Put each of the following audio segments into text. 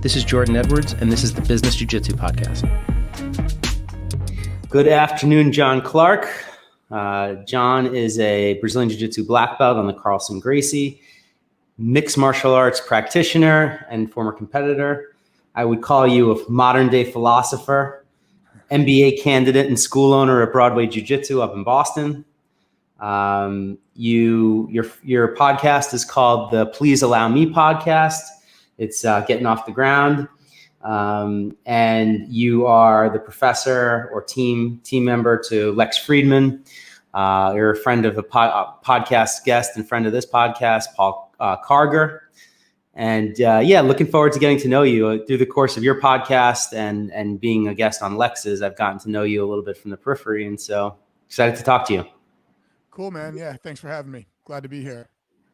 This is Jordan Edwards, and this is the Business Jiu Jitsu Podcast. Good afternoon, John Clarke. John is a Brazilian Jiu Jitsu black belt on the Carlson Gracie, mixed martial arts practitioner and former competitor. I would call you a modern-day philosopher, MBA candidate and school owner at Broadway Jiu Jitsu up in Boston. Your podcast is called the Please Allow Me podcast. It's getting off the ground. And you are the professor or team member to Lex Friedman. You're a friend of a podcast guest and friend of this podcast, Paul Karger. And looking forward to getting to know you through the course of your podcast and being a guest on Lex's. I've gotten to know you a little bit from the periphery, and so excited to talk to you. Cool, man. Yeah, thanks for having me. Glad to be here.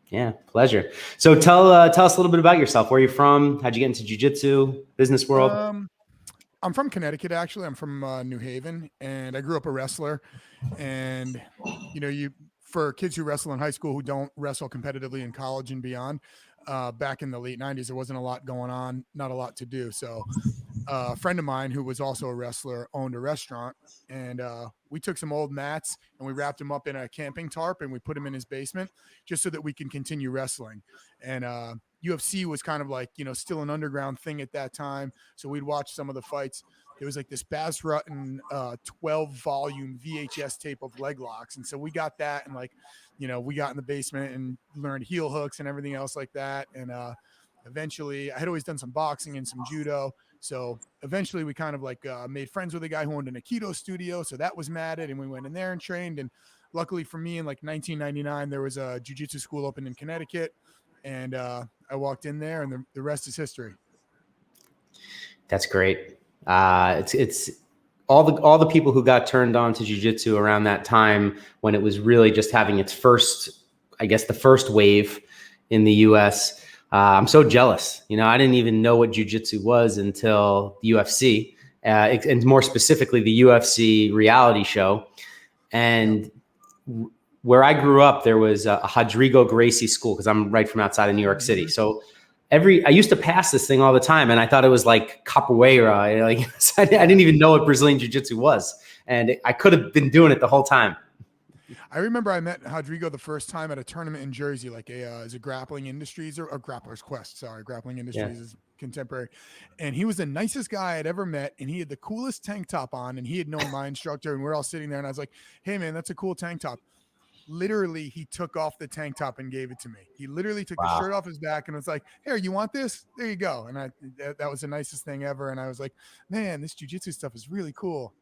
Yeah, pleasure. So tell us a little bit about yourself. Where are you from? How'd you get into jiu-jitsu, business world? I'm from Connecticut, actually. I'm from New Haven, and I grew up a wrestler. And, for kids who wrestle in high school who don't wrestle competitively in college and beyond, back in the late 90s, there wasn't a lot going on, not a lot to do. So a friend of mine who was also a wrestler owned a restaurant, and we took some old mats and we wrapped them up in a camping tarp and we put them in his basement just so that we can continue wrestling. And UFC was kind of like, still an underground thing at that time. So we'd watch some of the fights. There was like this Baz Rutten 12-volume VHS tape of leg locks. And so we got that and we got in the basement and learned heel hooks and everything else like that. And eventually I had always done some boxing and some judo. So eventually we kind of made friends with a guy who owned an Aikido studio. So that was matted and we went in there and trained. And luckily for me in 1999, there was a jiu-jitsu school open in Connecticut. And I walked in there and the rest is history. That's great. It's all the people who got turned on to jiu-jitsu around that time when it was really just having its first, the first wave in the US. I'm so jealous. I didn't even know what jiu-jitsu was until the UFC, and more specifically the UFC reality show. And where I grew up, there was a Carlson Gracie school because I'm right from outside of New York City. So I used to pass this thing all the time, and I thought it was like capoeira. I didn't even know what Brazilian jiu-jitsu was, and I could have been doing it the whole time. I remember I met Rodrigo the first time at a tournament in Jersey, as a Grappling Industries or Grappler's Quest. Sorry, Grappling Industries is contemporary. And he was the nicest guy I'd ever met. And he had the coolest tank top on. And he had known my instructor. And we're all sitting there. And I was like, hey, man, that's a cool tank top. Literally, he took off the tank top and gave it to me. He literally took the shirt off his back and was like, here, you want this? There you go. And that was the nicest thing ever. And I was like, man, this jiu-jitsu stuff is really cool.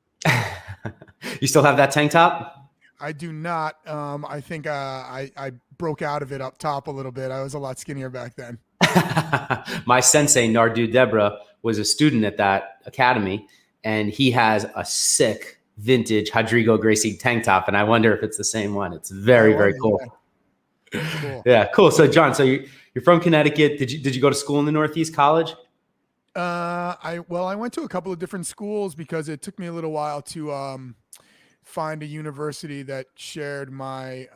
You still have that tank top? I do not. I think I broke out of it up top a little bit. I was a lot skinnier back then. My sensei, Nardu Debra, was a student at that academy, and he has a sick vintage Carlson Gracie tank top, and I wonder if it's the same one. It's very, very cool. Yeah. Cool. Yeah, cool. So, John, you're from Connecticut. Did you go to school in the Northeast College? I went to a couple of different schools because it took me a little while to find a university that shared my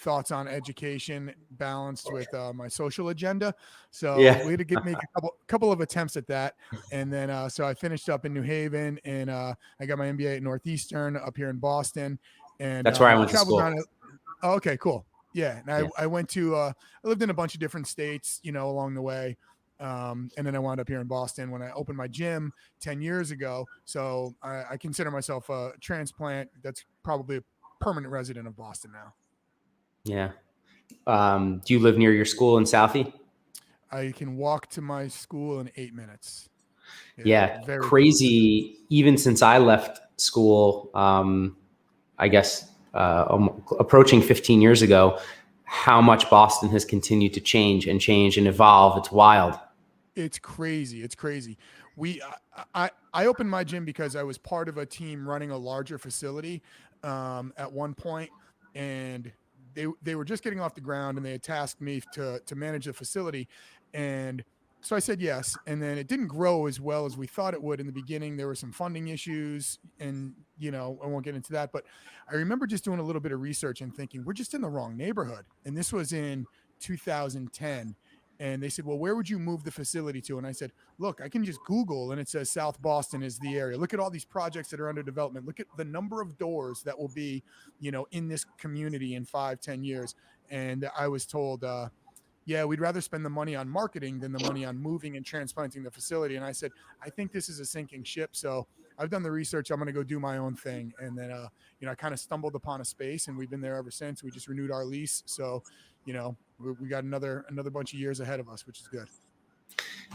thoughts on education balanced with my social agenda. So we had to make a couple of attempts at that. And then, so I finished up in New Haven and I got my MBA at Northeastern up here in Boston. And that's where I went to school. Okay, cool. Yeah. And I went to, I lived in a bunch of different states, along the way. And then I wound up here in Boston when I opened my gym 10 years ago. So I consider myself a transplant that's probably a permanent resident of Boston now. Yeah. Do you live near your school in Southie? I can walk to my school in 8 minutes. Yeah. Crazy. Close. Even since I left school, approaching 15 years ago, how much Boston has continued to change and evolve. It's wild. It's crazy. I opened my gym because I was part of a team running a larger facility at one point, and they were just getting off the ground, and they had tasked me to manage the facility. And so I said yes. And then it didn't grow as well as we thought it would in the beginning. There were some funding issues, and I won't get into that, but I remember just doing a little bit of research and thinking we're just in the wrong neighborhood. And this was in 2010. And they said, well, where would you move the facility to? And I said, look, I can just Google and it says South Boston is the area. Look at all these projects that are under development. Look at the number of doors that will be, in this community in 5-10 years. And I was told, yeah, we'd rather spend the money on marketing than the money on moving and transplanting the facility. And I said, I think this is a sinking ship. So I've done the research. I'm going to go do my own thing. And then, I kind of stumbled upon a space, and we've been there ever since. We just renewed our lease. So, we got another bunch of years ahead of us, which is good.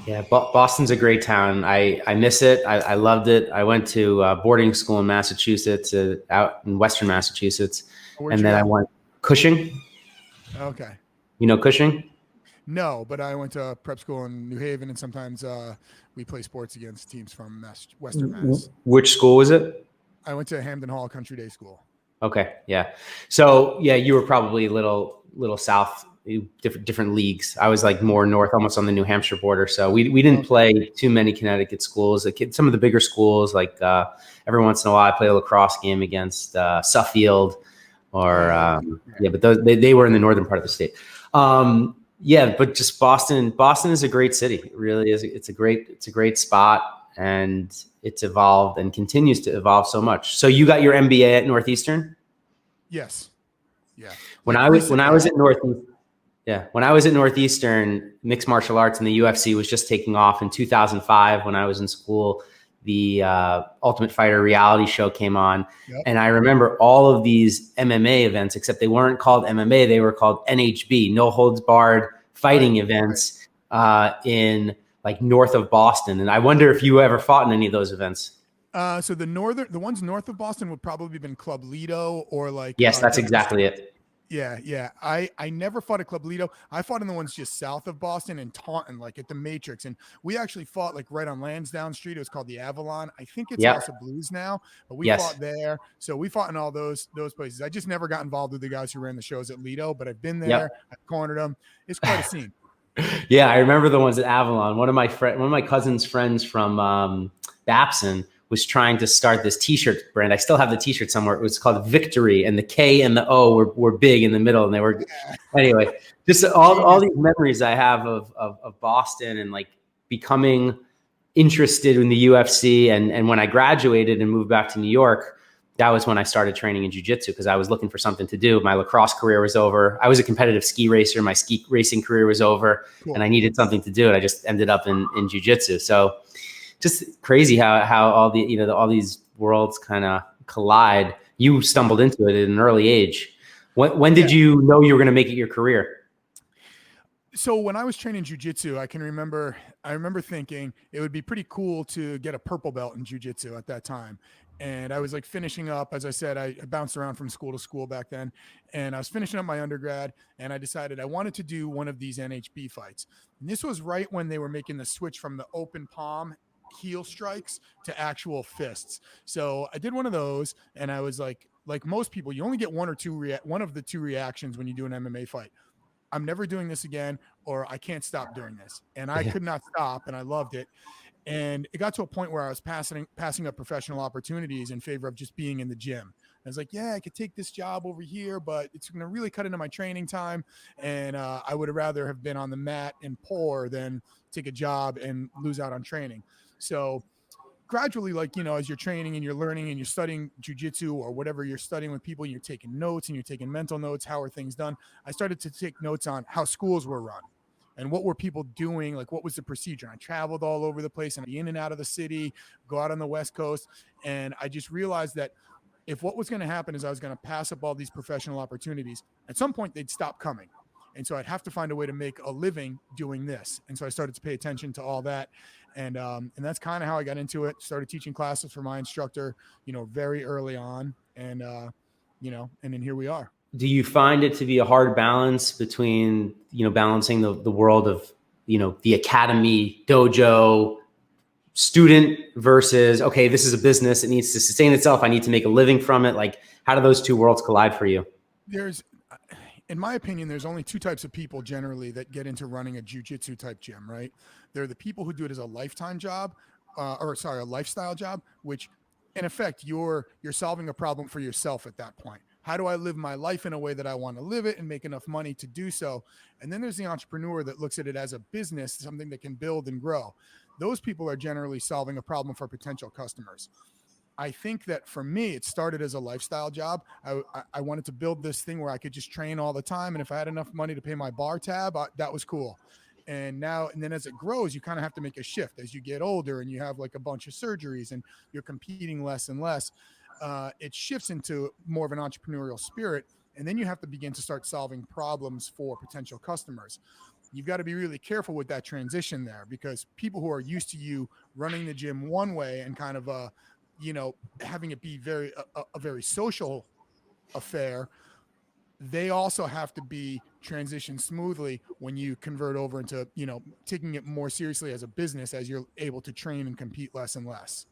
Yeah, Boston's a great town. I miss it. I loved it. I went to boarding school in Massachusetts, out in Western Massachusetts. Where'd And you then go? I went Cushing. Okay. You know Cushing? No, but I went to prep school in New Haven, and sometimes we play sports against teams from Western Mass. Which school was it? I went to Hamden Hall Country Day School. Okay, yeah. So yeah, you were probably a little south, different leagues. I was like more north, almost on the New Hampshire border. So we didn't play too many Connecticut schools. Some of the bigger schools, like every once in a while, I play a lacrosse game against Suffield, or but they were in the northern part of the state. Yeah, but just Boston is a great city. It really is. It's a great spot, and it's evolved and continues to evolve so much. So you got your MBA at Northeastern? Yes. Yeah. When I was at Northeastern, mixed martial arts and the UFC was just taking off in 2005 when I was in school. The Ultimate Fighter reality show came on. Yep. And I remember all of these MMA events, except they weren't called MMA. They were called NHB, no holds barred fighting events in like north of Boston. And I wonder if you ever fought in any of those events. So the ones north of Boston would probably have been Club Lido or like. Yes, that's exactly it. Yeah. I never fought at Club Lido. I fought in the ones just south of Boston in Taunton, like at the Matrix. And we actually fought like right on Lansdowne Street. It was called the Avalon. I think it's House of Blues now, but we fought there. So we fought in all those places. I just never got involved with the guys who ran the shows at Lido, but I've been there. I've cornered them. It's quite a scene. Yeah, I remember the ones at Avalon. One of my cousin's friends from Babson was trying to start this t-shirt brand. I still have the t-shirt somewhere. It was called Victory, and the K and the O were big in the middle, and they were anyway. Just all these memories I have of Boston and like becoming interested in the UFC, and when I graduated and moved back to New York, that was when I started training in jiu-jitsu because I was looking for something to do. My lacrosse career was over. I was a competitive ski racer. My ski racing career was over, and I needed something to do, and I just ended up in jiu-jitsu. So just crazy how all the all these worlds kind of collide. You stumbled into it at an early age. When did you know you were going to make it your career? So when I was training jiu-jitsu, I remember thinking it would be pretty cool to get a purple belt in jiu-jitsu at that time. And I was like finishing up, as I said, I bounced around from school to school back then. And I was finishing up my undergrad, and I decided I wanted to do one of these NHB fights. And this was right when they were making the switch from the open palm heel strikes to actual fists. So I did one of those, and I was like most people, you only get one of the two reactions when you do an MMA fight. I'm never doing this again, or I can't stop doing this. And I could not stop, and I loved it. And it got to a point where I was passing up professional opportunities in favor of just being in the gym. I was like, yeah, I could take this job over here, but it's going to really cut into my training time. And I would have rather have been on the mat and pour than take a job and lose out on training. So gradually, as you're training and you're learning and you're studying jiu-jitsu or whatever you're studying with people, and you're taking notes and you're taking mental notes, how are things done? I started to take notes on how schools were run and what were people doing, like what was the procedure. I traveled all over the place and I'd be in and out of the city, go out on the West Coast. And I just realized that if what was going to happen is I was going to pass up all these professional opportunities, at some point they'd stop coming. And so I'd have to find a way to make a living doing this. And so I started to pay attention to all that. And that's kind of how I got into it. Started teaching classes for my instructor, very early on. And, and then here we are. Do you find it to be a hard balance between, balancing the world of, the academy, dojo, student versus, okay, this is a business. It needs to sustain itself. I need to make a living from it. Like, how do those two worlds collide for you? In my opinion, there's only two types of people generally that get into running a jiu-jitsu type gym, right? They're the people who do it as a lifetime job, a lifestyle job, which in effect, you're solving a problem for yourself at that point. How do I live my life in a way that I want to live it and make enough money to do so? And then there's the entrepreneur that looks at it as a business, something that can build and grow. Those people are generally solving a problem for potential customers. I think that for me, it started as a lifestyle job. I wanted to build this thing where I could just train all the time. And if I had enough money to pay my bar tab, that was cool. And then as it grows, you kind of have to make a shift as you get older and you have like a bunch of surgeries and you're competing less and less. It shifts into more of an entrepreneurial spirit. And then you have to begin to start solving problems for potential customers. You've got to be really careful with that transition there, because people who are used to you running the gym one way and kind of, having it be a very social affair, they also have to be transitioned smoothly when you convert over into, taking it more seriously as a business, as you're able to train and compete less and less.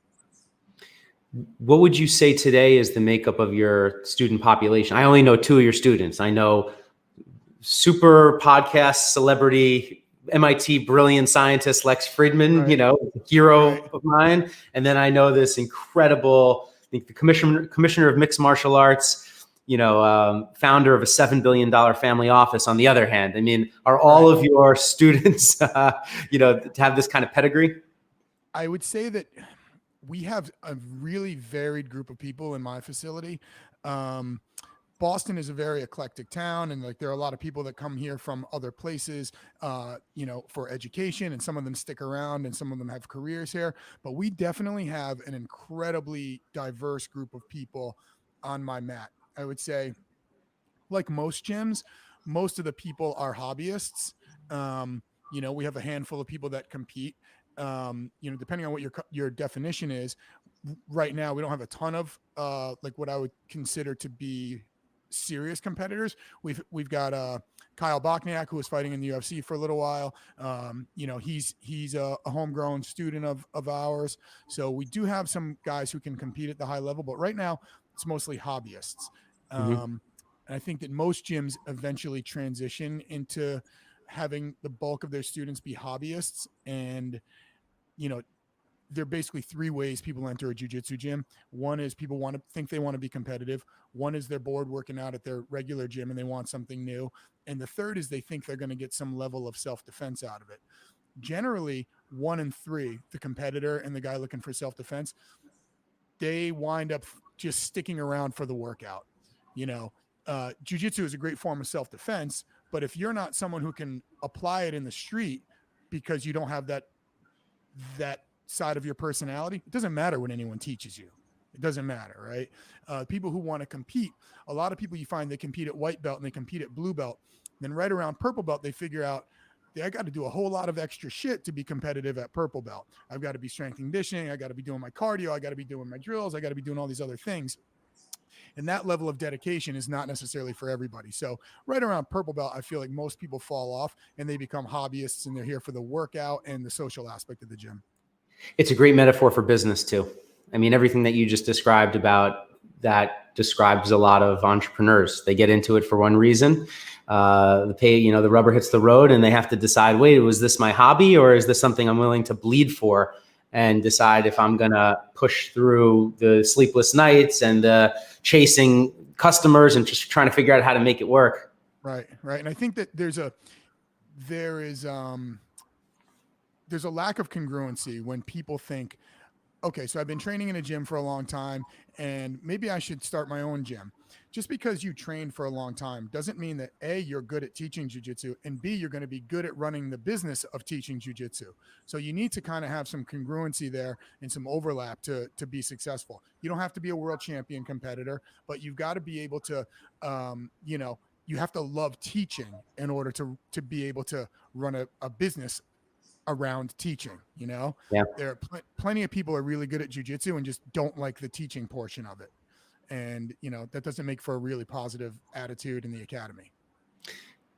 What would you say today is the makeup of your student population? I only know 2 of your students. I know super podcast celebrity, MIT brilliant scientist, Lex Friedman, Right. Hero of mine. And then I know this incredible, I think the commissioner of mixed martial arts, founder of a $7 billion family office on the other hand. I mean, are all of your students, have this kind of pedigree? I would say that we have a really varied group of people in my facility. Boston is a very eclectic town, and like there are a lot of people that come here from other places, for education, and some of them stick around and some of them have careers here. But we definitely have an incredibly diverse group of people on my mat. I would say, like most gyms, most of the people are hobbyists. We have a handful of people that compete. Depending on what your definition is. Right now, we don't have a ton of like what I would consider to be serious competitors. We've got Kyle Bochniak, who was fighting in the UFC for a little while. He's a homegrown student of ours. So we do have some guys who can compete at the high level, but right now it's mostly hobbyists. And I think that most gyms eventually transition into having the bulk of their students be hobbyists. And, there are basically 3 ways people enter a jiu-jitsu gym. One is people they want to be competitive. One is they're bored working out at their regular gym and they want something new. And the third is they think they're going to get some level of self-defense out of it. Generally, 1 and 3, the competitor and the guy looking for self-defense, they wind up just sticking around for the workout. Jiu-jitsu is a great form of self-defense, but if you're not someone who can apply it in the street because you don't have that side of your personality, it doesn't matter what anyone teaches you. It doesn't matter, right? People who want to compete, a lot of people you find they compete at white belt and they compete at blue belt. Then right around purple belt, they figure out, I got to do a whole lot of extra shit to be competitive at purple belt. I've got to be strength and conditioning. I got to be doing my cardio. I got to be doing my drills. I got to be doing all these other things. And that level of dedication is not necessarily for everybody. So right around purple belt, I feel like most people fall off and they become hobbyists, and they're here for the workout and the social aspect of the gym. It's a great metaphor for business too. I mean, everything that you just described about that describes a lot of entrepreneurs. They get into it for one reason. The rubber hits the road and they have to decide, wait, was this my hobby or is this something I'm willing to bleed for? And decide if I'm going to push through the sleepless nights and chasing customers and just trying to figure out how to make it work. Right. And I think that there's a lack of congruency when people think, okay, so I've been training in a gym for a long time and maybe I should start my own gym. Just because you trained for a long time doesn't mean that A, you're good at teaching jiu-jitsu, and B, you're going to be good at running the business of teaching jiu-jitsu. So you need to kind of have some congruency there and some overlap to be successful. You don't have to be a world champion competitor, but you've got to be able to, you have to love teaching in order to be able to run a business around teaching. Yeah. There are plenty of people are really good at jiu-jitsu and just don't like the teaching portion of it. And, that doesn't make for a really positive attitude in the academy.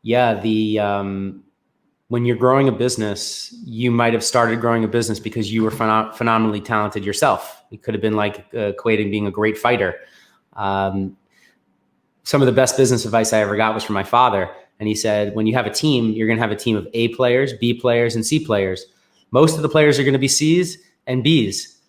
Yeah. When you're growing a business, you might've started growing a business because you were phenomenally talented yourself. It could have been like equating being a great fighter. Some of the best business advice I ever got was from my father. And he said, when you have a team, you're going to have a team of A players, B players, and C players. Most of the players are going to be C's and B's.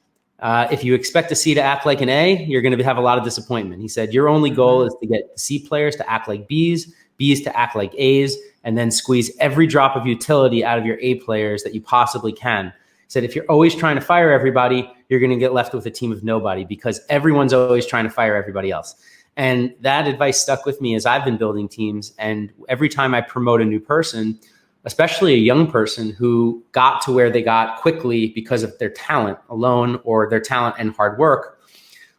If you expect a C to act like an A, you're going to have a lot of disappointment. He said, your only goal is to get the C players to act like Bs, Bs to act like As, and then squeeze every drop of utility out of your A players that you possibly can. He said, if you're always trying to fire everybody, you're going to get left with a team of nobody because everyone's always trying to fire everybody else. And that advice stuck with me as I've been building teams. And every time I promote a new person, especially a young person who got to where they got quickly because of their talent alone or their talent and hard work,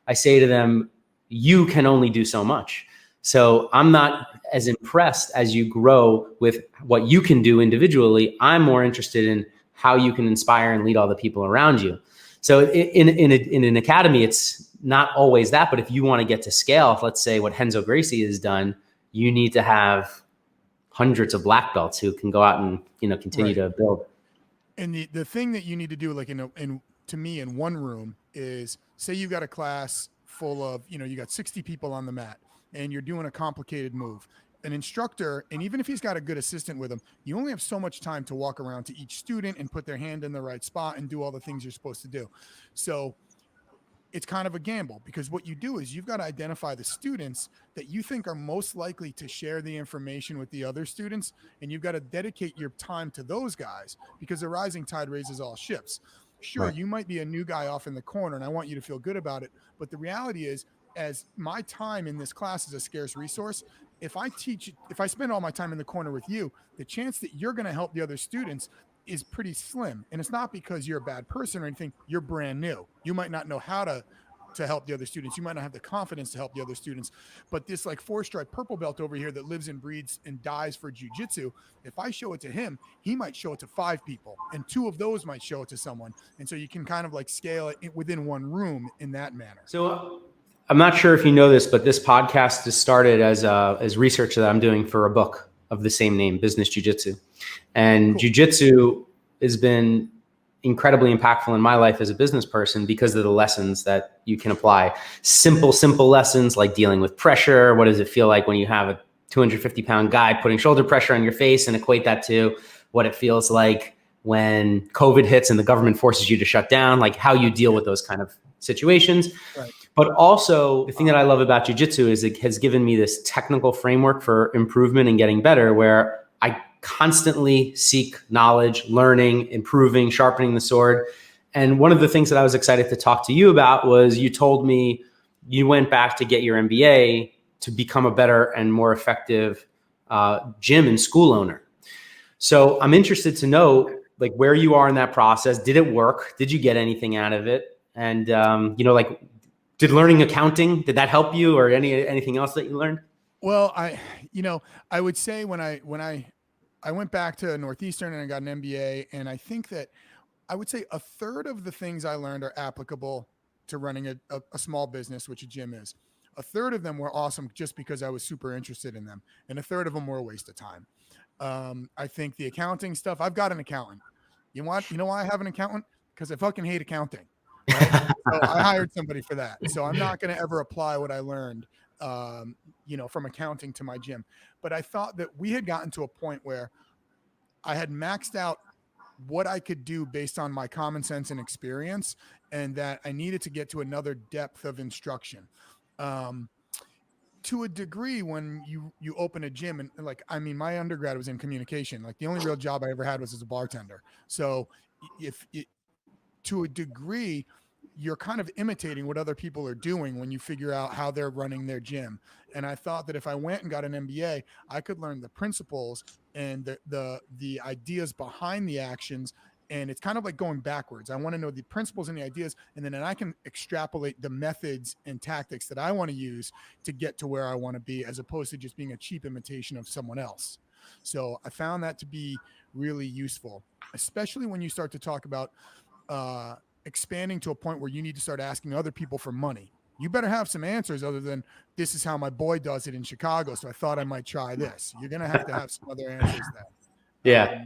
I say to them, you can only do so much. So I'm not as impressed as you grow with what you can do individually. I'm more interested in how you can inspire and lead all the people around you. So in an academy, it's not always that, but if you want to get to scale, if let's say what Renzo Gracie has done, you need to have hundreds of black belts who can go out and, continue to build. And the thing that you need to do, like to me in one room is, say you've got a class full of, you got 60 people on the mat and you're doing a complicated move. An instructor, and even if he's got a good assistant with him, you only have so much time to walk around to each student and put their hand in the right spot and do all the things you're supposed to do. So it's kind of a gamble, because what you do is you've got to identify the students that you think are most likely to share the information with the other students. And you've got to dedicate your time to those guys, because the rising tide raises all ships. Sure, right. You might be a new guy off in the corner and I want you to feel good about it. But the reality is, as my time in this class is a scarce resource, if I spend all my time in the corner with you, the chance that you're going to help the other students is pretty slim. And it's not because you're a bad person or anything. You're brand new. You might not know how to help the other students. You might not have the confidence to help the other students. But this like 4-stripe purple belt over here that lives and breathes and dies for jiu-jitsu, if I show it to him, he might show it to 5 people, and 2 of those might show it to someone. And so you can kind of like scale it within one room in that manner. So I'm not sure if you know this, but this podcast is started as research that I'm doing for a book of the same name, Business Jiu-Jitsu. And cool. Jiu-Jitsu has been incredibly impactful in my life as a business person because of the lessons that you can apply. Simple lessons like dealing with pressure. What does it feel like when you have a 250-pound guy putting shoulder pressure on your face, and equate that to what it feels like when COVID hits and the government forces you to shut down, like how you deal with those kind of situations. Right. But also the thing that I love about jiu-jitsu is it has given me this technical framework for improvement and getting better, where I constantly seek knowledge, learning, improving, sharpening the sword. And one of the things that I was excited to talk to you about was you told me you went back to get your MBA to become a better and more effective gym and school owner. So I'm interested to know like where you are in that process. Did it work? Did you get anything out of it? And did learning accounting, did that help you, or anything else that you learned? Well, I would say when I went back to Northeastern and I got an MBA, and I think that I would say a third of the things I learned are applicable to running a small business, which a gym is. A third of them were awesome just because I was super interested in them. And a third of them were a waste of time. I think the accounting stuff, I've got an accountant. You know why I have an accountant? Because I fucking hate accounting. Right? So I hired somebody for that. So I'm not going to ever apply what I learned, from accounting to my gym. But I thought that we had gotten to a point where I had maxed out what I could do based on my common sense and experience, and that I needed to get to another depth of instruction. To a degree, when you open a gym, and my undergrad was in communication. Like the only real job I ever had was as a bartender. So to a degree, you're kind of imitating what other people are doing when you figure out how they're running their gym. And I thought that if I went and got an MBA, I could learn the principles and the ideas behind the actions. And it's kind of like going backwards. I want to know the principles and the ideas, and then I can extrapolate the methods and tactics that I want to use to get to where I want to be, as opposed to just being a cheap imitation of someone else. So I found that to be really useful, especially when you start to talk about expanding to a point where you need to start asking other people for money. You better have some answers other than, this is how my boy does it in Chicago, so I thought I might try this. You're going to have some other answers there. Yeah.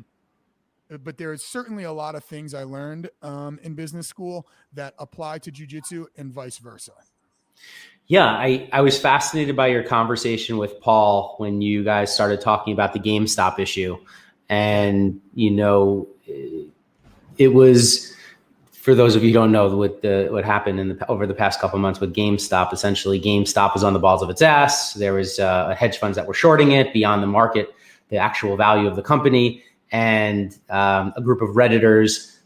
But there is certainly a lot of things I learned in business school that apply to jiu-jitsu and vice versa. Yeah, I was fascinated by your conversation with Paul when you guys started talking about the GameStop issue. And, it was for those of you who don't know what happened over the past couple of months with GameStop, essentially GameStop was on the balls of its ass. There was hedge funds that were shorting it beyond the market, the actual value of the company, and a group of Redditors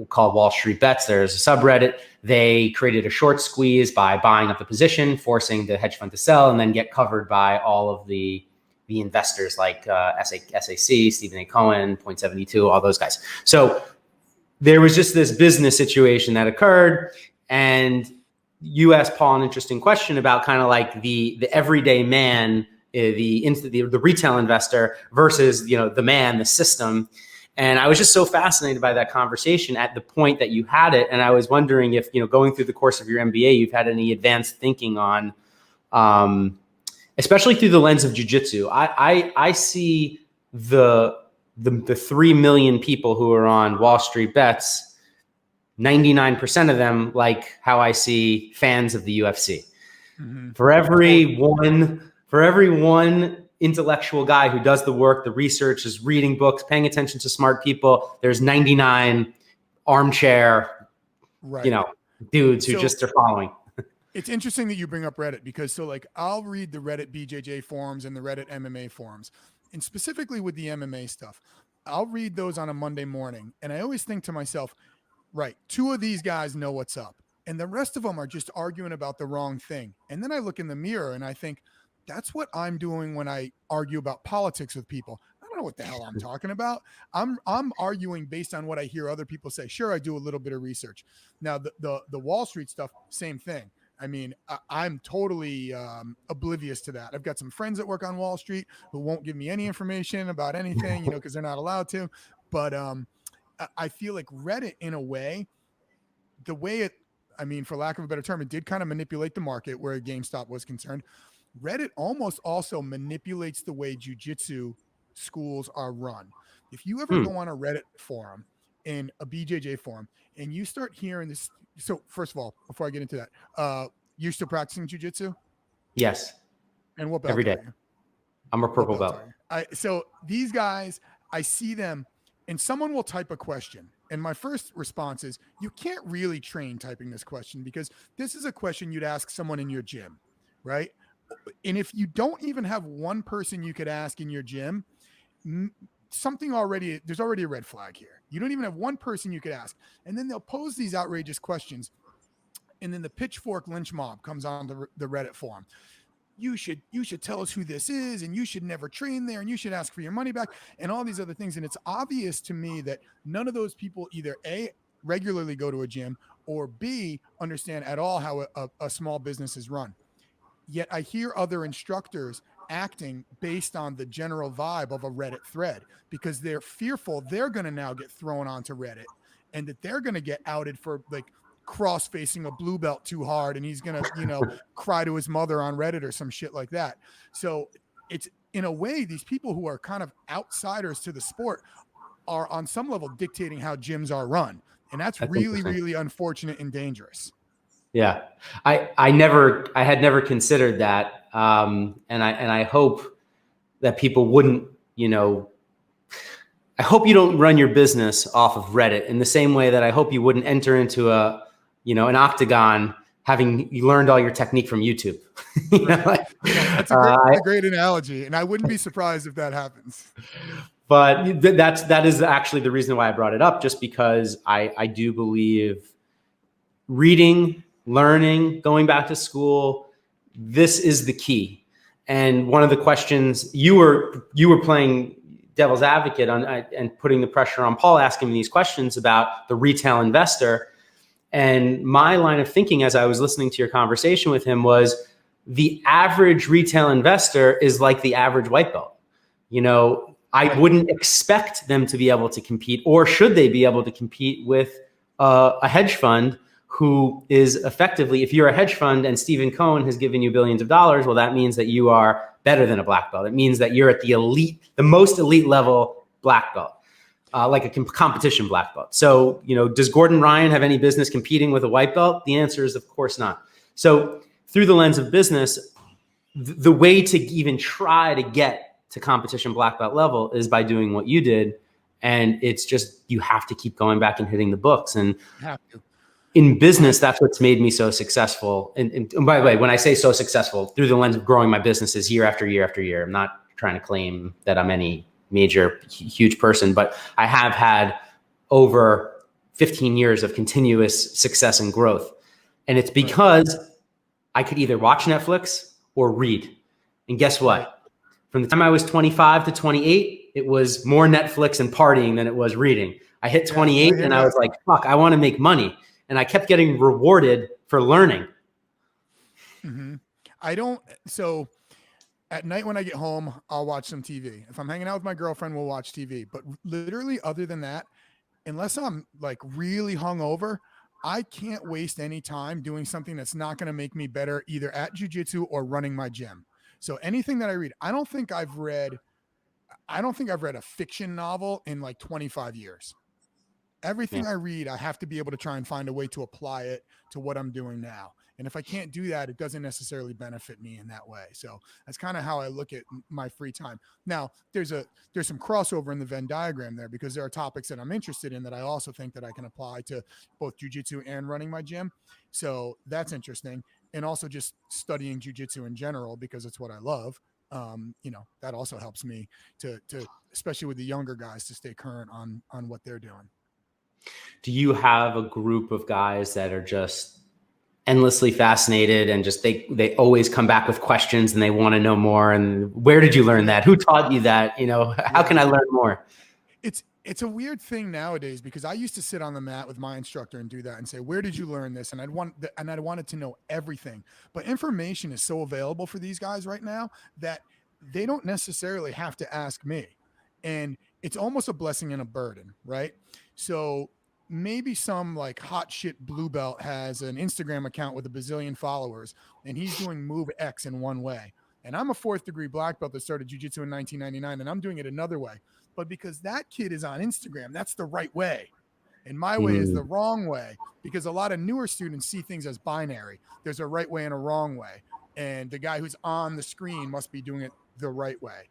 called Wall Street Bets. There's a subreddit. They created a short squeeze by buying up the position, forcing the hedge fund to sell, and then get covered by all of the investors like SAC, Stephen A. Cohen, Point72, all those guys. So there was just this business situation that occurred, and you asked Paul an interesting question about kind of like the everyday man, the retail investor versus, the man, the system. And I was just so fascinated by that conversation at the point that you had it. And I was wondering if, going through the course of your MBA, you've had any advanced thinking on, especially through the lens of jiu-jitsu. I see the 3 million people who are on Wall Street Bets, 99% of them like how I see fans of the UFC. Mm-hmm. For every one intellectual guy who does the work, the research, is reading books, paying attention to smart people, there's 99 armchair, dudes who just are following. It's interesting that you bring up Reddit because I'll read the Reddit BJJ forums and the Reddit MMA forums. And specifically with the MMA stuff, I'll read those on a Monday morning. And I always think to myself, right, 2 of these guys know what's up. And the rest of them are just arguing about the wrong thing. And then I look in the mirror and I think, that's what I'm doing when I argue about politics with people. I don't know what the hell I'm talking about. I'm arguing based on what I hear other people say. Sure, I do a little bit of research. Now, the Wall Street stuff, same thing. I mean, I'm totally oblivious to that. I've got some friends that work on Wall Street who won't give me any information about anything, because they're not allowed to. But I feel like Reddit, in a way, the way it, for lack of a better term, it did kind of manipulate the market where GameStop was concerned. Reddit almost also manipulates the way jiu-jitsu schools are run. If you ever go on a Reddit forum and a BJJ forum and you start hearing this, so first of all, before I get into that, you're still practicing jiu-jitsu? Yes. And what belt every day? Are you? I'm a purple belt. So these guys, I see them and someone will type a question. And my first response is, you can't really train typing this question because this is a question you'd ask someone in your gym, right? And if you don't even have one person you could ask in your gym, there's already a red flag here. You don't even have one person you could ask. And then they'll pose these outrageous questions. And then the pitchfork lynch mob comes on the Reddit forum. You should tell us who this is, and you should never train there, and you should ask for your money back, and all these other things. And it's obvious to me that none of those people either A, regularly go to a gym, or B, understand at all how a small business is run. Yet I hear other instructors acting based on the general vibe of a Reddit thread because they're fearful they're going to now get thrown onto Reddit and that they're going to get outed for cross-facing a blue belt too hard and he's going to, cry to his mother on Reddit or some shit like that. So it's, in a way, these people who are kind of outsiders to the sport are on some level dictating how gyms are run. And that's really, really unfortunate and dangerous. Yeah. I had never considered that. And I hope that people wouldn't, I hope you don't run your business off of Reddit in the same way that I hope you wouldn't enter into an octagon having learned all your technique from YouTube. That's a great analogy. And I wouldn't be surprised if that happens. But that is actually the reason why I brought it up, just because I do believe reading, learning, going back to school, this is the key. And one of the questions you were playing devil's advocate on and putting the pressure on Paul, asking me these questions about the retail investor. And my line of thinking as I was listening to your conversation with him was the average retail investor is like the average white belt. I wouldn't expect them to be able to compete, or should they be able to compete with a hedge fund who is effectively, if you're a hedge fund and Stephen Cohen has given you billions of dollars, well, that means that you are better than a black belt. It means that you're at the elite, the most elite level black belt, like a competition black belt. So, does Gordon Ryan have any business competing with a white belt? The answer is, of course not. So through the lens of business, the way to even try to get to competition black belt level is by doing what you did And it's just, you have to keep going back and hitting the books. And Have to. in business, that's what's made me so successful. And by the way, when I say so successful, through the lens of growing my businesses year after year after year, I'm not trying to claim that I'm any major, huge person, but I have had over 15 years of continuous success and growth. And it's because I could either watch Netflix or read. And guess what? Right. From the time I was 25 to 28, it was more Netflix and partying than it was reading. I hit 28 and I was like, fuck, I want to make money. And I kept getting rewarded for learning. Mm-hmm. So at night when I get home, I'll watch some TV. If I'm hanging out with my girlfriend, we'll watch TV. But literally, other than that, unless I'm like really hungover, I can't waste any time doing something that's not going to make me better either at jiu-jitsu or running my gym. So anything that I read, I don't think I've read a fiction novel in like 25 years. Everything I read, I have to be able to try and find a way to apply it to what I'm doing now. And if I can't do that, it doesn't necessarily benefit me in that way. So that's kind of how I look at my free time. Now, there's some crossover in the Venn diagram there, because there are topics that I'm interested in that I also think that I can apply to both jiu-jitsu and running my gym. So that's interesting. And also just studying jiu-jitsu in general, because it's what I love. That also helps me to especially with the younger guys, to stay current on what they're doing. Do you have a group of guys that are just endlessly fascinated and just they always come back with questions and they want to know more? And where did you learn that? Who taught you that? How can I learn more? It's a weird thing nowadays, because I used to sit on the mat with my instructor and do that and say, where did you learn this? And I wanted to know everything. But information is so available for these guys right now that they don't necessarily have to ask me. And it's almost a blessing and a burden, right? So maybe some like hot shit blue belt has an Instagram account with a bazillion followers and he's doing move X in one way. And I'm a 4th degree black belt that started jiu-jitsu in 1999 and I'm doing it another way. But because that kid is on Instagram, that's the right way. And my way is the wrong way, because a lot of newer students see things as binary. There's a right way and a wrong way. And the guy who's on the screen must be doing it the right way.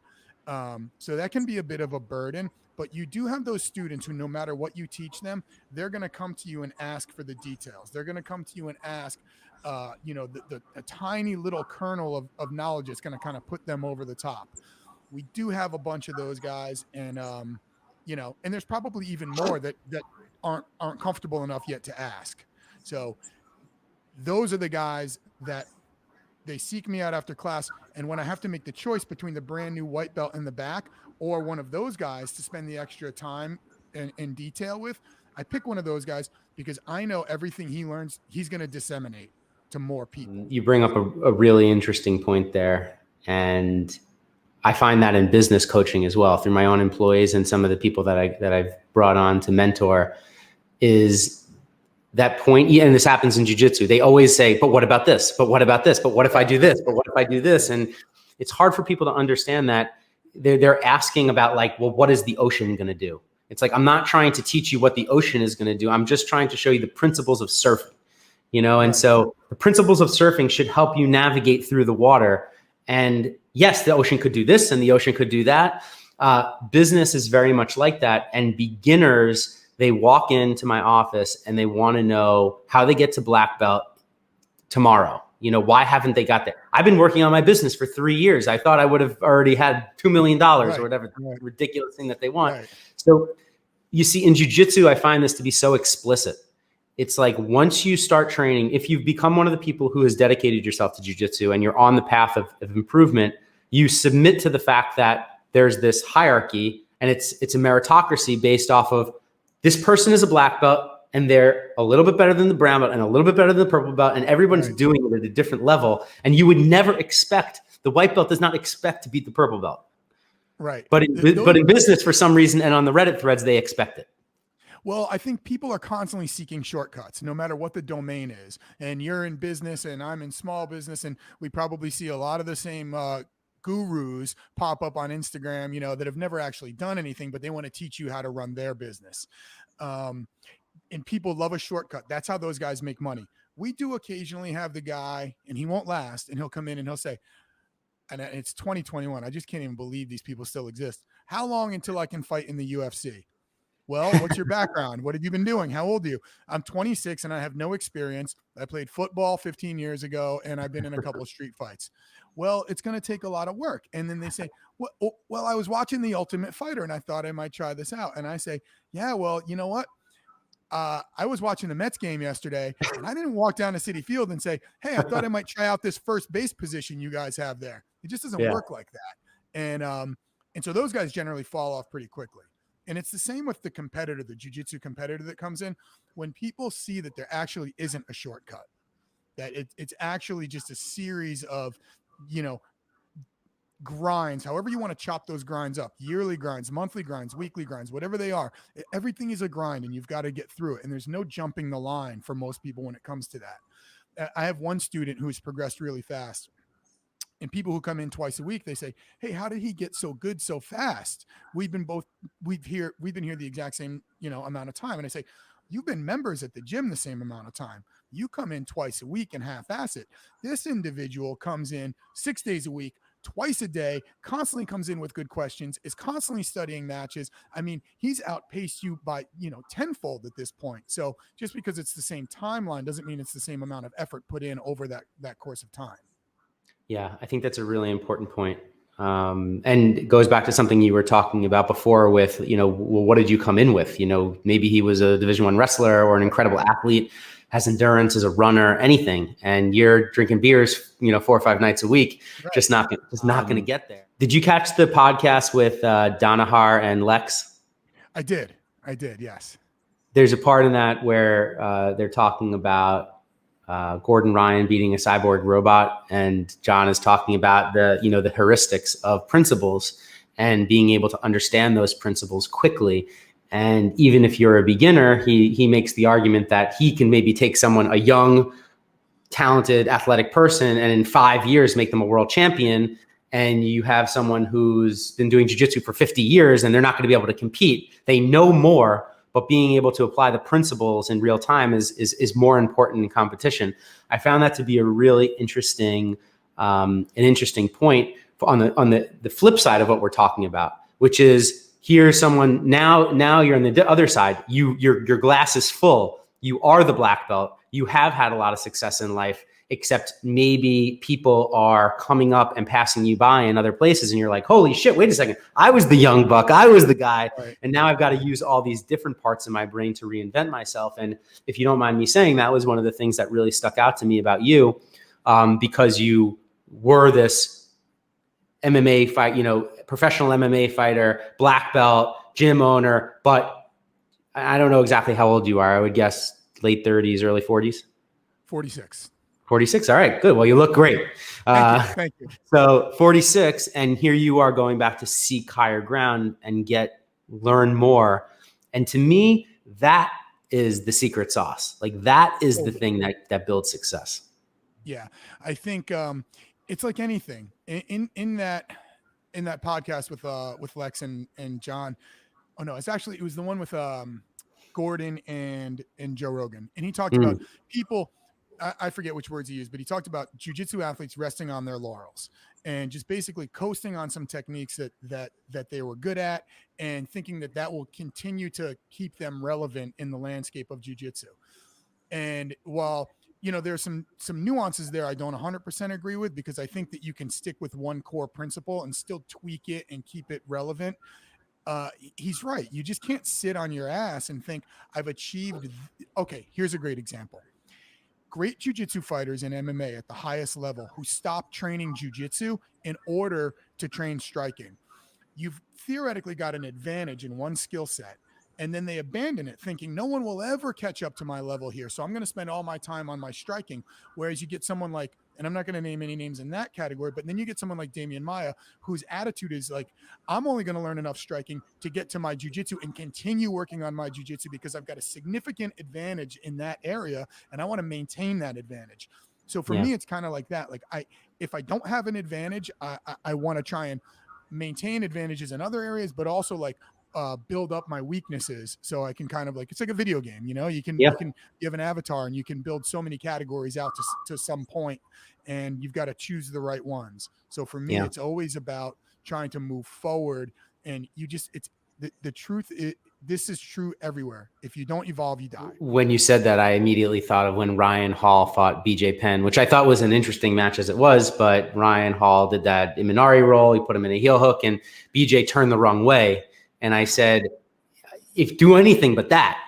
So that can be a bit of a burden, but you do have those students who, no matter what you teach them, they're going to come to you and ask for the details. They're going to come to you and ask, the tiny little kernel of knowledge that's going to kind of put them over the top. We do have a bunch of those guys, and and there's probably even more that aren't comfortable enough yet to ask. So those are the guys that they seek me out after class. And when I have to make the choice between the brand new white belt in the back or one of those guys to spend the extra time and detail with, I pick one of those guys because I know everything he learns, he's going to disseminate to more people. You bring up a really interesting point there. And I find that in business coaching as well, through my own employees and some of the people that I've brought on to mentor, is that point. And this happens in jiu-jitsu. They always say, but what about this? But what about this? But what if I do this? But what if I do this? And it's hard for people to understand that they're asking about like, well, what is the ocean going to do? It's like, I'm not trying to teach you what the ocean is going to do. I'm just trying to show you the principles of surfing, and so the principles of surfing should help you navigate through the water. And yes, the ocean could do this and the ocean could do that. Business is very much like that. And beginners, they walk into my office and they want to know how they get to black belt tomorrow. Why haven't they got there? I've been working on my business for 3 years. I thought I would have already had $2 million or whatever ridiculous thing that they want. Right. So you see, in jiu-jitsu, I find this to be so explicit. It's like, once you start training, if you've become one of the people who has dedicated yourself to jiu-jitsu and you're on the path of improvement, you submit to the fact that there's this hierarchy, and it's a meritocracy based off of, this person is a black belt and they're a little bit better than the brown belt and a little bit better than the purple belt, and everyone's doing it at a different level. And you would never expect, the white belt does not expect to beat the purple belt. Right. But in business, for some reason, and on the Reddit threads, they expect it. Well, I think people are constantly seeking shortcuts, no matter what the domain is. And you're in business and I'm in small business, and we probably see a lot of the same gurus pop up on Instagram, that have never actually done anything, but they want to teach you how to run their business. And people love a shortcut. That's how those guys make money. We do occasionally have the guy, and he won't last, and he'll come in and he'll say, and it's 2021. I just can't even believe these people still exist. How long until I can fight in the UFC? Well, what's your background? What have you been doing? How old are you? I'm 26 and I have no experience. I played football 15 years ago and I've been in a couple of street fights. Well, it's going to take a lot of work. And then they say, well, I was watching The Ultimate Fighter and I thought I might try this out. And I say, yeah, well, you know what? I was watching the Mets game yesterday and I didn't walk down to Citi Field and say, hey, I thought I might try out this first base position you guys have there. It just doesn't work like that. And so those guys generally fall off pretty quickly. And it's the same with the competitor, the jiu-jitsu competitor that comes in. When people see that there actually isn't a shortcut, that it's actually just a series of, grinds, however you want to chop those grinds up, yearly grinds, monthly grinds, weekly grinds, whatever they are, everything is a grind and you've got to get through it. And there's no jumping the line for most people when it comes to that. I have one student who's progressed really fast. And people who come in twice a week, they say, hey, how did he get so good so fast? We've been here the exact same, amount of time. And I say, you've been members at the gym the same amount of time. You come in twice a week and half-ass it. This individual comes in 6 days a week, twice a day, constantly comes in with good questions, is constantly studying matches. I mean, he's outpaced you by, tenfold at this point. So just because it's the same timeline doesn't mean it's the same amount of effort put in over that course of time. Yeah, I think that's a really important point. And it goes back to something you were talking about before with, well, what did you come in with? Maybe he was a Division I wrestler or an incredible athlete, has endurance, is a runner, anything. And you're drinking beers, 4 or 5 nights a week, right. just not going to get there. Did you catch the podcast with Donahar and Lex? I did. Yes. There's a part in that where they're talking about Gordon Ryan beating a cyborg robot, and John is talking about the heuristics of principles and being able to understand those principles quickly. And even if you're a beginner, he makes the argument that he can maybe take a young, talented, athletic person, and in 5 years make them a world champion. And you have someone who's been doing jiu-jitsu for 50 years and they're not going to be able to compete. They know more, but being able to apply the principles in real time is more important in competition. I found that to be a really interesting, point on the flip side of what we're talking about, which is here's someone now you're on the other side. Your glass is full. You are the black belt. You have had a lot of success in life, except maybe people are coming up and passing you by in other places. And you're like, holy shit, wait a second. I was the young buck. I was the guy. Right. And now I've got to use all these different parts of my brain to reinvent myself. And if you don't mind me saying, that was one of the things that really stuck out to me about you, because you were this MMA fight, professional MMA fighter, black belt, gym owner, but I don't know exactly how old you are. I would guess late 30s, early 40s. 46. 46. All right, good. Well, you look great. Thank you. So 46, and here you are going back to seek higher ground and learn more. And to me, that is the secret sauce. Like that is the thing that builds success. Yeah, I think it's like anything in that podcast with Lex and John. Oh no, it was the one with Gordon and Joe Rogan, and he talked about people. I forget which words he used, but he talked about jiu-jitsu athletes resting on their laurels and just basically coasting on some techniques that they were good at and thinking that will continue to keep them relevant in the landscape of jiu-jitsu. And while, there's some nuances there I don't 100% agree with, because I think that you can stick with one core principle and still tweak it and keep it relevant. He's right. You just can't sit on your ass and think I've achieved. Okay, here's a great example. Great jiu-jitsu fighters in MMA at the highest level who stop training jiu-jitsu in order to train striking. You've theoretically got an advantage in one skill set, and then they abandon it thinking no one will ever catch up to my level here, so I'm going to spend all my time on my striking. Whereas you get someone like, and I'm not going to name any names in that category, but then you get someone like Damian Maia, whose attitude is like, I'm only going to learn enough striking to get to my jiu-jitsu and continue working on my jiu-jitsu because I've got a significant advantage in that area and I want to maintain that advantage. So for me, it's kind of like that. Like if I don't have an advantage, I want to try and maintain advantages in other areas, but also like build up my weaknesses so I can kind of like, it's like a video game, you have an avatar and you can build so many categories out to some point, and you've got to choose the right ones. So for me, it's always about trying to move forward, and you just, it's the truth This is true everywhere. If you don't evolve, you die. When you said that, I immediately thought of when Ryan Hall fought BJ Penn, which I thought was an interesting match as it was, but Ryan Hall did that Imanari roll. He put him in a heel hook and BJ turned the wrong way. And I said, if do anything but that.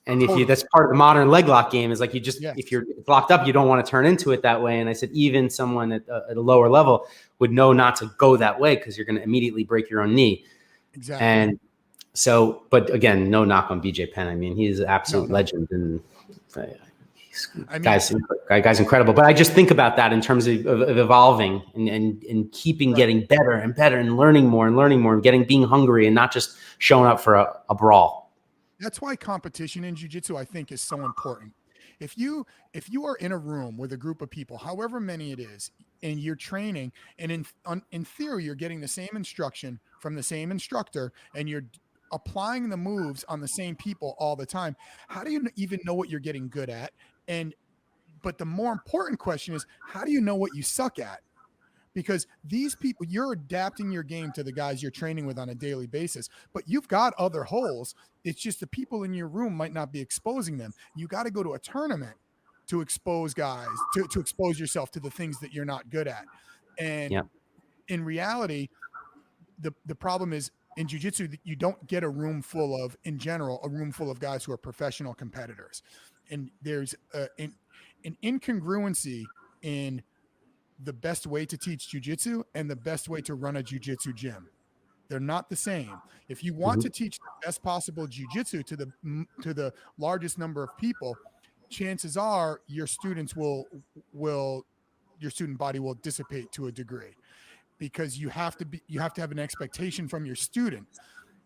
And if you, that's part of the modern leg lock game is like, you just, if you're locked up, you don't want to turn into it that way. And I said, even someone at a lower level would know not to go that way because you're going to immediately break your own knee. Exactly. And so, but again, no knock on BJ Penn. I mean, he's an absolute legend, and guy's incredible. But I just think about that in terms of evolving and keeping getting better and better and learning more and being hungry and not just showing up for a brawl. That's why competition in jiu-jitsu, I think, is so important. If you are in a room with a group of people, however many it is, and you're training, and in theory, you're getting the same instruction from the same instructor, and you're applying the moves on the same people all the time, how do you even know what you're getting good at? But the more important question is, how do you know what you suck at? Because these people, you're adapting your game to the guys you're training with on a daily basis, but you've got other holes. It's just the people in your room might not be exposing them. You got to go to a tournament to expose guys, to expose yourself to the things that you're not good at. And in reality, the problem is in jiu-jitsu, you don't get a room full of guys who are professional competitors. And there's an incongruency in the best way to teach jiu-jitsu and the best way to run a jiu-jitsu gym. They're not the same. If you want to teach the best possible jiu-jitsu to the largest number of people, chances are your student body will dissipate to a degree, because you have to have an expectation from your student.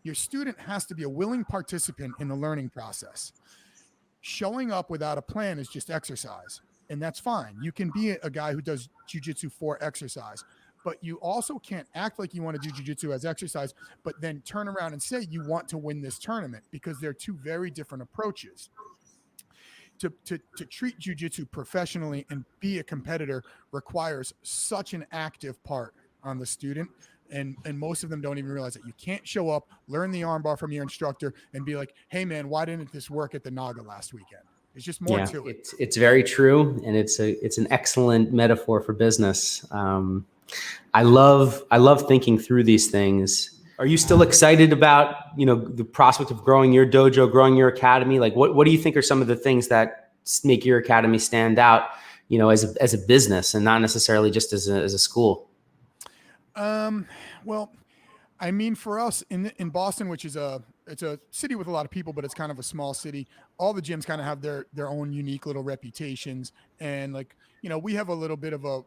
Your student has to be a willing participant in the learning process. Showing up without a plan is just exercise. And that's fine. You can be a guy who does jiu-jitsu for exercise, but you also can't act like you want to do jiu-jitsu as exercise, but then turn around and say you want to win this tournament, because they're two very different approaches. To treat jiu-jitsu professionally and be a competitor requires such an active part on the student. And most of them don't even realize that. You can't show up, learn the armbar from your instructor, and be like, hey man, why didn't this work at the Naga last weekend? It's just more to it. It's very true, and it's an excellent metaphor for business. I love thinking through these things. Are you still excited about the prospect of growing your dojo, growing your academy? Like, what do you think are some of the things that make your academy stand out, as a business and not necessarily just as a school? Well, I mean, for us in Boston, which is it's a city with a lot of people, but it's kind of a small city. All the gyms kind of have their own unique little reputations. And we have a little bit of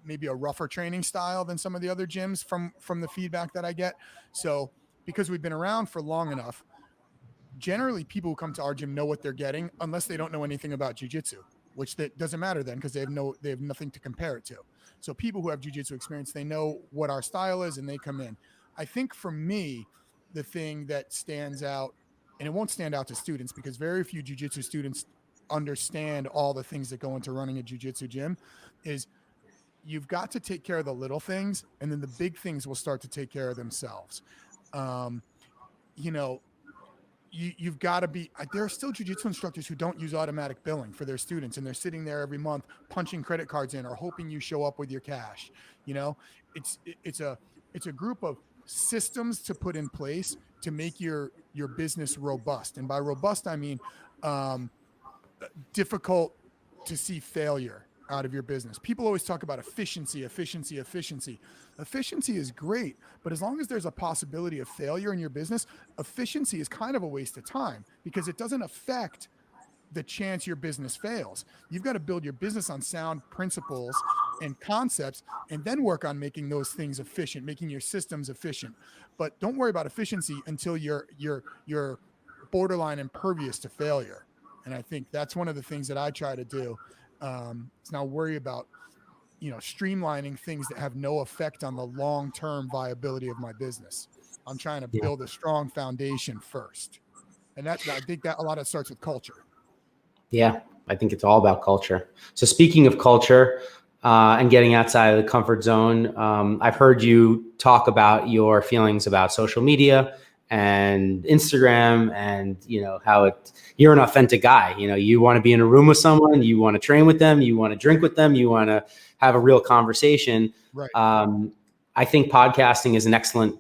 maybe a rougher training style than some of the other gyms from the feedback that I get. So because we've been around for long enough, generally people who come to our gym know what they're getting, unless they don't know anything about jiu-jitsu, which that doesn't matter then, because they have nothing to compare it to. So people who have jiu-jitsu experience, they know what our style is and they come in. I think for me, the thing that stands out, and it won't stand out to students because very few jiu-jitsu students understand all the things that go into running a jiu-jitsu gym, is you've got to take care of the little things, and then the big things will start to take care of themselves. You've got to be, there are still jiu-jitsu instructors who don't use automatic billing for their students, and they're sitting there every month punching credit cards in or hoping you show up with your cash. It's a group of systems to put in place to make your business robust. And by robust, I mean difficult to see failure out of your business. People always talk about efficiency. Efficiency is great, but as long as there's a possibility of failure in your business, efficiency is kind of a waste of time because it doesn't affect the chance your business fails. You've got to build your business on sound principles and concepts, and then work on making those things efficient, making your systems efficient. But don't worry about efficiency until you're borderline impervious to failure. And I think that's one of the things that I try to do. It's not worry about, streamlining things that have no effect on the long-term viability of my business. I'm trying to build a strong foundation first. And I think that a lot of it starts with culture. Yeah, I think it's all about culture. So speaking of culture and getting outside of the comfort zone, I've heard you talk about your feelings about social media and Instagram, and how you're an authentic guy. You want to be in a room with someone, you want to train with them, you want to drink with them, you want to have a real conversation. Right. I think podcasting is an excellent,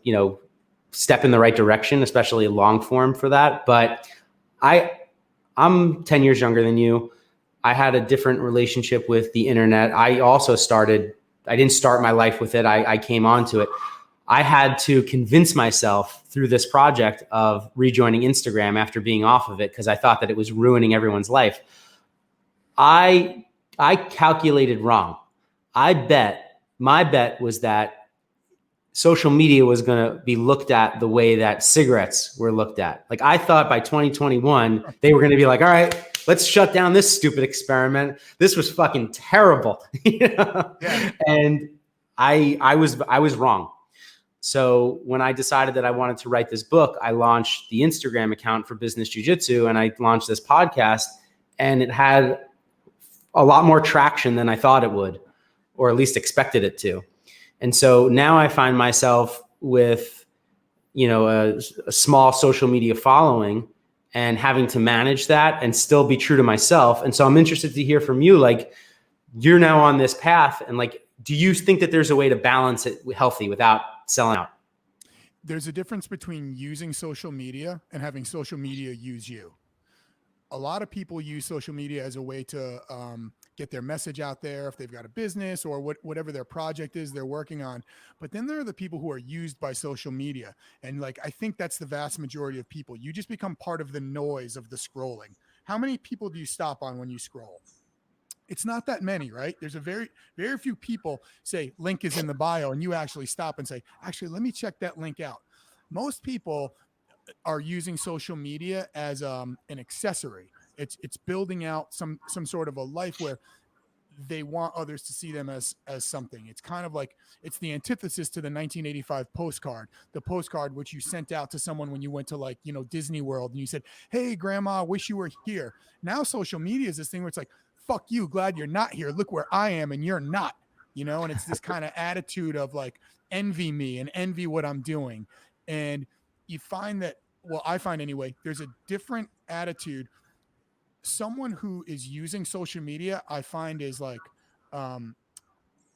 step in the right direction, especially long form for that. But I'm 10 years younger than you. I had a different relationship with the internet. I didn't start my life with it. I came onto it. I had to convince myself through this project of rejoining Instagram after being off of it, because I thought that it was ruining everyone's life. I calculated wrong. My bet was that social media was going to be looked at the way that cigarettes were looked at. Like, I thought by 2021, they were going to be like, all right, let's shut down this stupid experiment. This was fucking terrible. Yeah. And I was wrong. So when I decided that I wanted to write this book, I launched the Instagram account for Business Jiu Jitsu, and I launched this podcast, and it had a lot more traction than I thought it would, or at least expected it to. And so now I find myself with, a small social media following, and having to manage that and still be true to myself. And so I'm interested to hear from you, like, you're now on this path, and like, do you think that there's a way to balance it healthy without selling out? There's a difference between using social media and having social media use you. A lot of people use social media as a way to get their message out there if they've got a business or whatever their project is they're working on. But then there are the people who are used by social media. And like, I think that's the vast majority of people. You just become part of the noise of the scrolling. How many people do you stop on when you scroll? It's not that many, right? There's a very, very few people say link is in the bio, and you actually stop and say, actually, let me check that link out. Most people are using social media as an accessory. It's building out some sort of a life where they want others to see them as something. It's kind of like, it's the antithesis to the 1985 postcard, the postcard which you sent out to someone when you went to, like, Disney World, and you said, hey, grandma, wish you were here. Now social media is this thing where it's like, fuck you, glad you're not here. Look where I am and you're not, and it's this kind of attitude of like, envy me and envy what I'm doing. And you find that, well, I find anyway, there's a different attitude. Someone who is using social media, I find, is like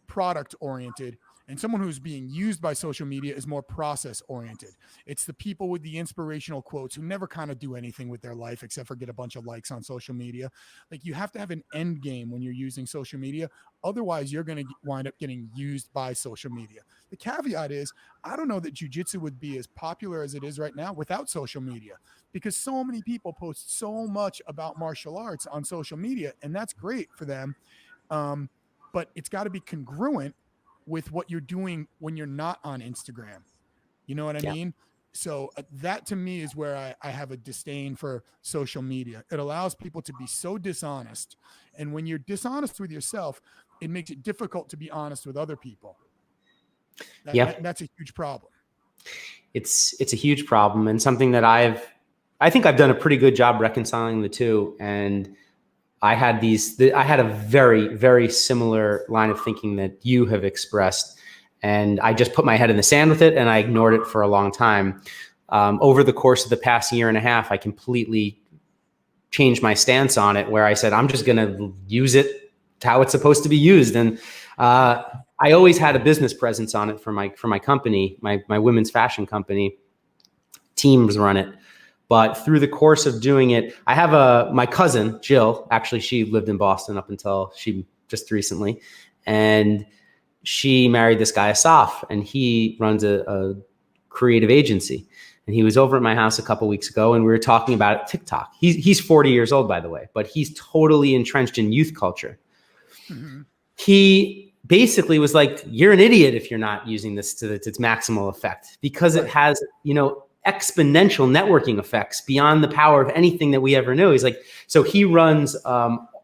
product oriented, and someone who's being used by social media is more process oriented. It's the people with the inspirational quotes who never kind of do anything with their life except for get a bunch of likes on social media. Like, you have to have an end game when you're using social media. Otherwise, you're going to wind up getting used by social media. The caveat is, I don't know that jiu-jitsu would be as popular as it is right now without social media, because so many people post so much about martial arts on social media, and that's great for them. But it's got to be congruent with what you're doing when you're not on Instagram. You know what I mean? So that to me is where I have a disdain for social media. It allows people to be so dishonest. And when you're dishonest with yourself, it makes it difficult to be honest with other people. That's a huge problem. It's a huge problem, and something that I think I've done a pretty good job reconciling the two. And I had a very, very similar line of thinking that you have expressed. And I just put my head in the sand with it, and I ignored it for a long time. Over the course of the past year and a half, I completely changed my stance on it, where I said, I'm just going to use it how it's supposed to be used. And I always had a business presence on it for my company, my women's fashion company. Teams run it. But through the course of doing it, I have my cousin, Jill. Actually, she lived in Boston up until she just recently. And she married this guy, Asaf, and he runs a creative agency. And he was over at my house a couple of weeks ago, and we were talking about TikTok. He's 40 years old, by the way, but he's totally entrenched in youth culture. Mm-hmm. He basically was like, you're an idiot if you're not using this to its maximal effect, because it has, exponential networking effects beyond the power of anything that we ever knew. He's like, so he runs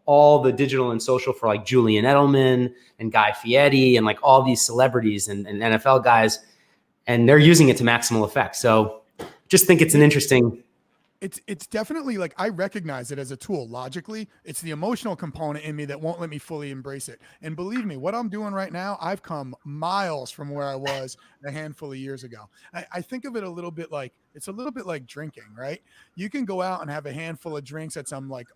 all the digital and social for like Julian Edelman and Guy Fieri and like all these celebrities and NFL guys, and they're using it to maximal effect. So just think it's an interesting It's definitely like, I recognize it as a tool. Logically, it's the emotional component in me that won't let me fully embrace it. And believe me, what I'm doing right now, I've come miles from where I was a handful of years ago. I think of it a little bit like, it's a little bit like drinking, right? You can go out and have a handful of drinks at some like,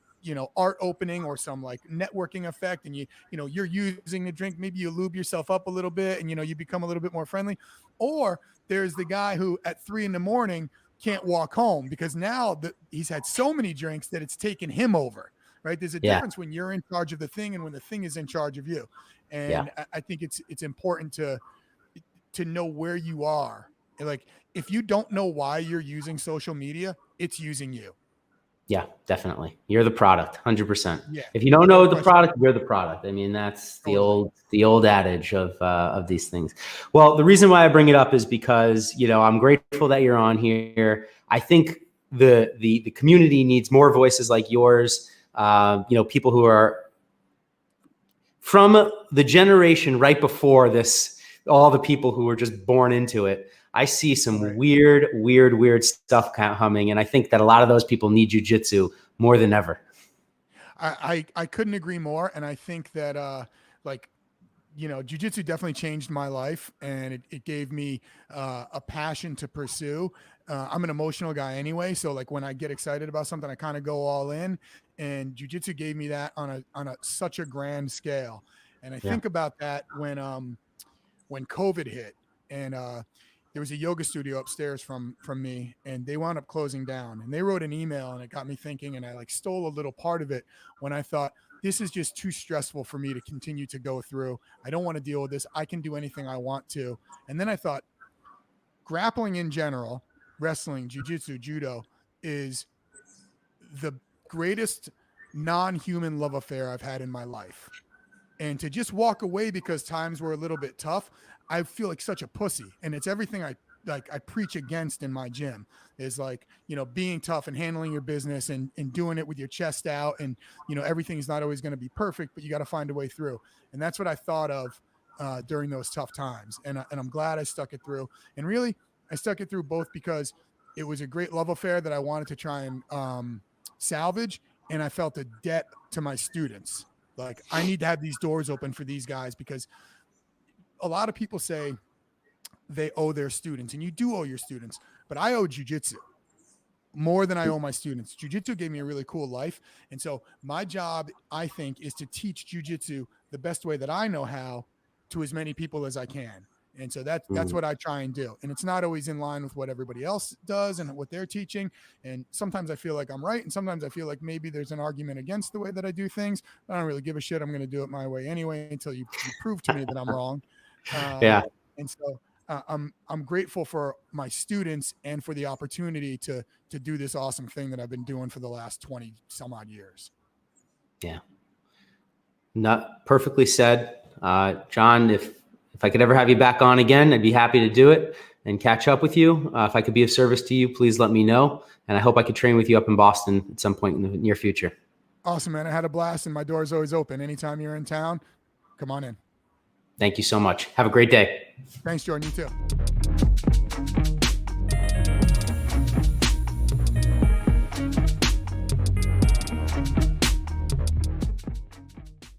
art opening or some like networking effect, and you're using the drink, maybe you lube yourself up a little bit, and you become a little bit more friendly. Or there's the guy who at 3 a.m. can't walk home because now he's had so many drinks that it's taken him over, right? There's a Yeah. difference when you're in charge of the thing and when the thing is in charge of you. Yeah. And I think it's important to know where you are. Like, if you don't know why you're using social media, it's using you. Yeah, definitely. You're the product, 100%. Yeah. If you don't know the product, you're the product. I mean, that's the old adage of these things. Well, the reason why I bring it up is because, I'm grateful that you're on here. I think the community needs more voices like yours. People who are from the generation right before this, all the people who were just born into it. I see some weird stuff coming. And I think that a lot of those people need jiu-jitsu more than ever. I couldn't agree more. And I think that, jiu-jitsu definitely changed my life, and it gave me a passion to pursue. I'm an emotional guy anyway. So like when I get excited about something, I kind of go all in, and jiu-jitsu gave me that on such a grand scale. And I think about that when COVID hit, and there was a yoga studio upstairs from me, and they wound up closing down, and they wrote an email, and it got me thinking, and I like stole a little part of it when I thought, this is just too stressful for me to continue to go through. I don't want to deal with this. I can do anything I want to. And then I thought, grappling in general, wrestling, jiu-jitsu, judo is the greatest non-human love affair I've had in my life. And to just walk away because times were a little bit tough, I feel like such a pussy. And it's everything I preach against in my gym, is like, being tough and handling your business and doing it with your chest out. And, everything's not always going to be perfect, but you got to find a way through. And that's what I thought of during those tough times. And I'm glad I stuck it through. And really, I stuck it through both because it was a great love affair that I wanted to try and salvage. And I felt a debt to my students. Like, I need to have these doors open for these guys, because a lot of people say they owe their students, and you do owe your students, but I owe jiu-jitsu more than I owe my students. Jiu-jitsu gave me a really cool life. And so my job, I think, is to teach jiu-jitsu the best way that I know how to as many people as I can. And so that's what I try and do. And it's not always in line with what everybody else does and what they're teaching. And sometimes I feel like I'm right, and sometimes I feel like maybe there's an argument against the way that I do things. I don't really give a shit. I'm going to do it my way anyway until you prove to me that I'm wrong. And so I'm grateful for my students and for the opportunity to do this awesome thing that I've been doing for the last 20 some odd years. Yeah. Not perfectly said. John, if I could ever have you back on again, I'd be happy to do it and catch up with you. If I could be of service to you, please let me know. And I hope I could train with you up in Boston at some point in the near future. Awesome, man. I had a blast, and my door is always open. Anytime you're in town, come on in. Thank you so much. Have a great day. Thanks, Jordan. You too.